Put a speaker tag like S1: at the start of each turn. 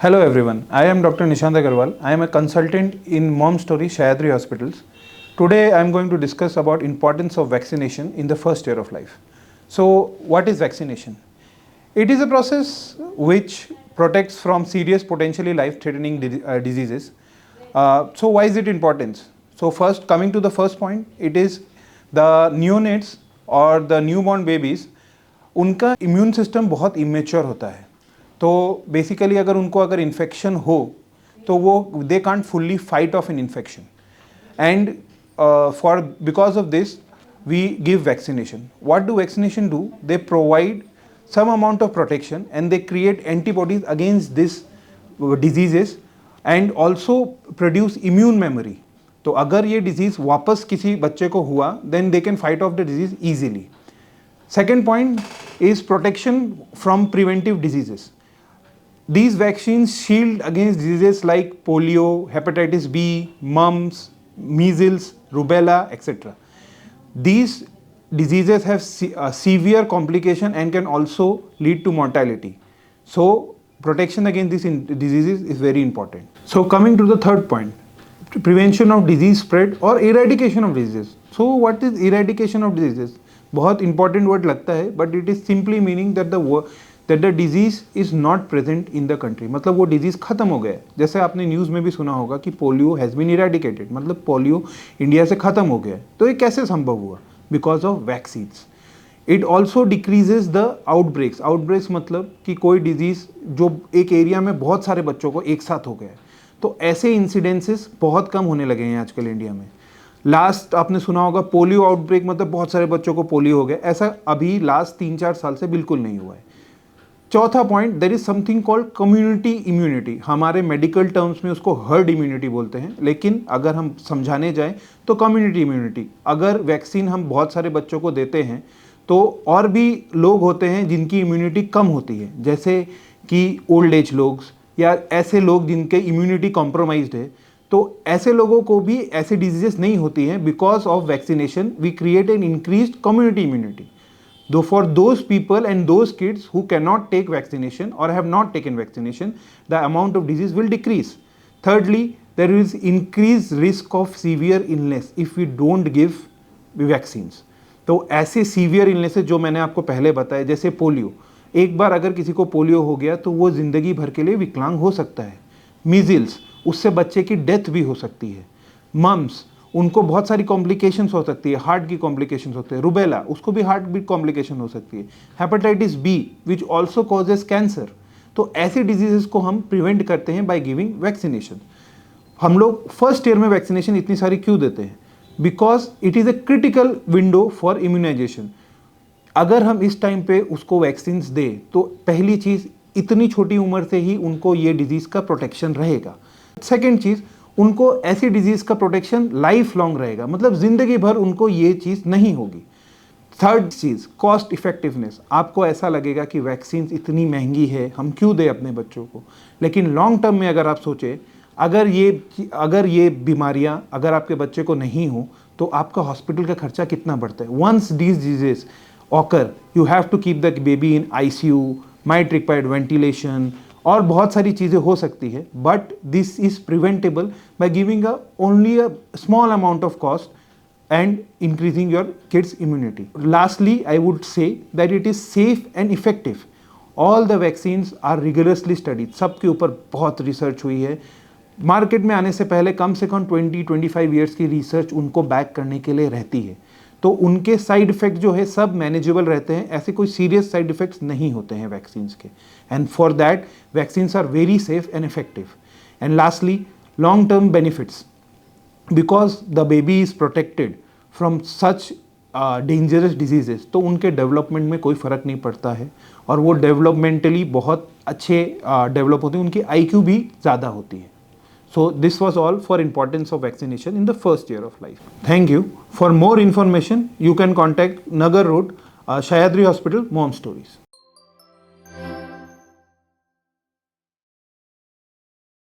S1: Hello everyone, I am Dr. Nishant Agarwal. I am a consultant in Mom Story Shayadri Hospitals. Today I am going to discuss about importance of vaccination in the first year of life. So what is vaccination? It is a process which protects from serious potentially life-threatening diseases. So why is it important? So first, coming to the first point, it is the neonates और the newborn babies उनका immune system बहुत immature होता है. तो basically अगर infection हो तो वो they can't fully fight off an infection and for because of this we give vaccination. What do vaccination do? They provide some amount of protection and they create antibodies against this diseases and also produce immune memory. तो अगर ये disease वापस किसी बच्चे को हुआ then they can fight off the disease easily. Second point is protection from preventive diseases. These vaccines shield against diseases like polio, hepatitis B, mumps, measles, rubella, etc. These diseases have severe complication and can also lead to mortality. So protection against these diseases is very important. So coming to the third point, prevention of disease spread or eradication of diseases. So what is eradication of diseases? बहुत important word लगता है, but it is simply meaning that the disease is not present in the country. मतलब वो disease खत्म हो गया है. जैसे आपने न्यूज़ में भी सुना होगा कि पोलियो has been eradicated, मतलब पोलियो इंडिया से खत्म हो गया है. तो ये कैसे संभव हुआ? Because of vaccines. It also decreases the outbreaks. Outbreaks मतलब कि कोई डिजीज़ जो एक एरिया में बहुत सारे बच्चों को एक साथ हो गया है, तो ऐसे इंसिडेंसेस बहुत कम होने लगे हैं आजकल इंडिया में. लास्ट आपने सुना होगा पोलियो आउटब्रेक, मतलब बहुत सारे बच्चों को पोलियो हो गया. ऐसा अभी लास्ट 3-4 साल से बिल्कुल नहीं हुआ है. चौथा point, there is something called community immunity. हमारे मेडिकल टर्म्स में उसको हर्ड इम्यूनिटी बोलते हैं, लेकिन अगर हम समझाने जाएं तो कम्युनिटी इम्यूनिटी. अगर वैक्सीन हम बहुत सारे बच्चों को देते हैं तो और भी लोग होते हैं जिनकी इम्यूनिटी कम होती है, जैसे कि ओल्ड एज लोग या ऐसे लोग जिनके इम्यूनिटी कॉम्प्रोमाइज्ड है. तो ऐसे लोगों को भी ऐसे डिजीजेस नहीं होती हैं. Because of vaccination we create an increased community immunity. Though for those people and those kids who cannot take vaccination or have not taken vaccination, the amount of disease will decrease. Thirdly, there is increased risk of severe illness if we don't give vaccines. तो ऐसे severe illnesses जो मैंने आपको पहले बताया, जैसे polio, एक बार अगर किसी को पोलियो हो गया तो वो ज़िंदगी भर के लिए विकलांग हो सकता है. मीज़ल्स, उससे बच्चे की डेथ भी हो सकती है. मम्स, उनको बहुत सारी कॉम्प्लिकेशंस हो सकती है, हार्ट की कॉम्प्लिकेशंस होते हैं. रुबेला, उसको भी हार्ट बीट कॉम्प्लिकेशन हो सकती है. Hepatitis B which also causes cancer. तो ऐसे डिजीजेस को हम प्रिवेंट करते हैं बाय गिविंग वैक्सीनेशन. हम लोग फर्स्ट ईयर में वैक्सीनेशन इतनी सारी क्यों देते हैं? Because it is a critical window for immunization. अगर हम इस टाइम पे उसको वैक्सीन्स दें तो पहली चीज़, इतनी छोटी उम्र से ही उनको ये डिजीज़ का प्रोटेक्शन रहेगा. सेकेंड चीज़, उनको ऐसी डिजीज़ का प्रोटेक्शन लाइफ लॉन्ग रहेगा, मतलब ज़िंदगी भर उनको ये चीज़ नहीं होगी. थर्ड चीज़, कॉस्ट इफेक्टिवनेस. आपको ऐसा लगेगा कि वैक्सीन इतनी महंगी है, हम क्यों दें अपने बच्चों को, लेकिन लॉन्ग टर्म में अगर आप सोचें, अगर ये बीमारियां अगर आपके बच्चे को नहीं हो तो आपका हॉस्पिटल का खर्चा कितना बढ़ता है. Once these diseases occur, you have to keep the baby in ICU, might required ventilation और बहुत सारी चीज़ें हो सकती है. But this is preventable by giving only a small amount of cost and increasing your kids immunity. Lastly I would say that it is safe and effective. All the vaccines are rigorously studied. सबके ऊपर बहुत research हुई है. Market में आने से पहले कम से कम 20-25 ईयर्स की रिसर्च उनको बैक करने के लिए रहती है. तो उनके साइड इफ़ेक्ट जो है सब मैनेजेबल रहते हैं. ऐसे कोई सीरियस साइड इफ़ेक्ट्स नहीं होते हैं वैक्सीन्स के. And for that vaccines are very safe and effective. And lastly, long term benefits. Because the baby is protected from such dangerous diseases, तो उनके डेवलपमेंट में कोई फ़र्क नहीं पड़ता है और वो डेवलपमेंटली बहुत अच्छे डेवलप होते हैं. उनकी IQ भी ज़्यादा होती है. So this was all for importance of vaccination in the first year of life. Thank you. For more information, you can contact Nagar Road, Shayadri Hospital, Mom Stories.